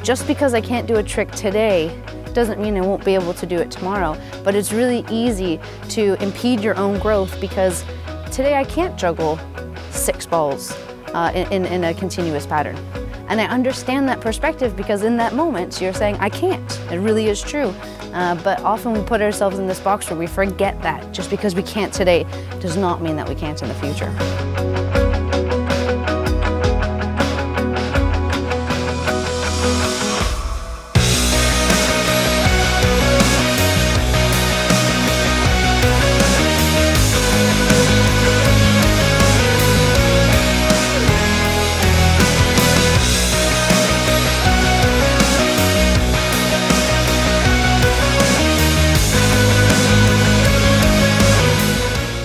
Just because I can't do a trick today doesn't mean I won't be able to do it tomorrow, but it's really easy to impede your own growth because today I can't juggle 6 balls in a continuous pattern. And I understand that perspective because in that moment you're saying, I can't. It really is true. But often we put ourselves in this box where we forget that just because we can't today does not mean that we can't in the future.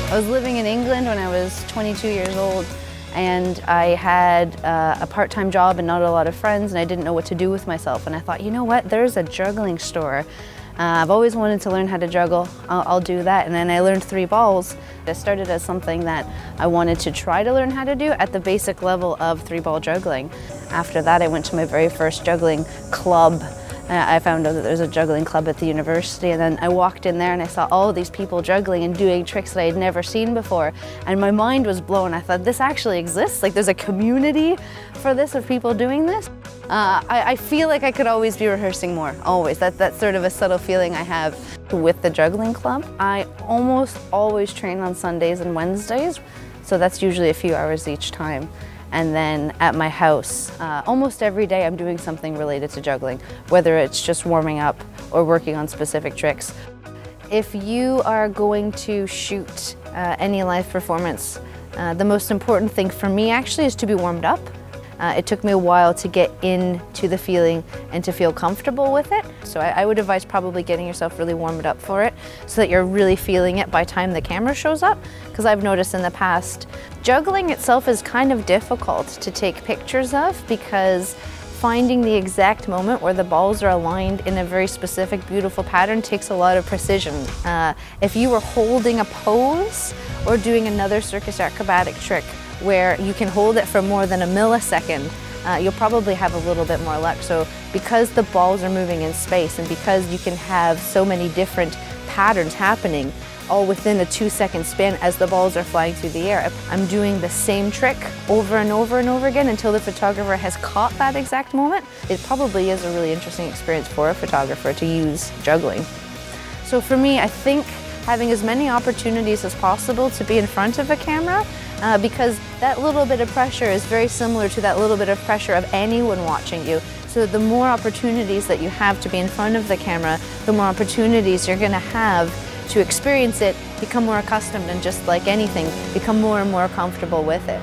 I was living in England when I was 22 years old, and I had a part-time job and not a lot of friends, and I didn't know what to do with myself. And I thought, you know what, there's a juggling store. I've always wanted to learn how to juggle. I'll do that. And then I learned 3 balls. It started as something that I wanted to try to learn how to do at the basic level of 3-ball juggling. After that, I went to my very first juggling club. I found out that there's a juggling club at the university, and then I walked in there and I saw all these people juggling and doing tricks that I had never seen before, and my mind was blown. I thought, this actually exists? Like, there's a community for this, of people doing this? I feel like I could always be rehearsing more, always. That's sort of a subtle feeling I have with the juggling club. I almost always train on Sundays and Wednesdays, so that's usually a few hours each time. And then at my house, almost every day I'm doing something related to juggling, whether it's just warming up or working on specific tricks. If you are going to shoot any live performance, the most important thing for me actually is to be warmed up. It took me a while to get into the feeling and to feel comfortable with it. So I would advise probably getting yourself really warmed up for it so that you're really feeling it by the time the camera shows up. Because I've noticed in the past, juggling itself is kind of difficult to take pictures of because finding the exact moment where the balls are aligned in a very specific, beautiful pattern takes a lot of precision. If you were holding a pose or doing another circus acrobatic trick where you can hold it for more than a millisecond, you'll probably have a little bit more luck. So because the balls are moving in space and because you can have so many different patterns happening all within a 2-second span as the balls are flying through the air, I'm doing the same trick over and over and over again until the photographer has caught that exact moment. It probably is a really interesting experience for a photographer to use juggling. So for me, I think having as many opportunities as possible to be in front of a camera, because that little bit of pressure is very similar to that little bit of pressure of anyone watching you. So the more opportunities that you have to be in front of the camera, the more opportunities you're going to have to experience it, become more accustomed, and just like anything, become more and more comfortable with it.